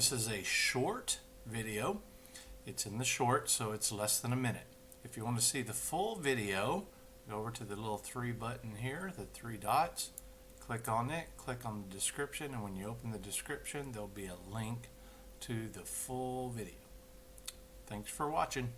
This is a short video. It's in the short, so it's less than a minute. If you want to see the full video, go over to the little 3 button here, the 3 dots. Click on it, click on the description, and when you open the description, there'll be a link to the full video. Thanks for watching.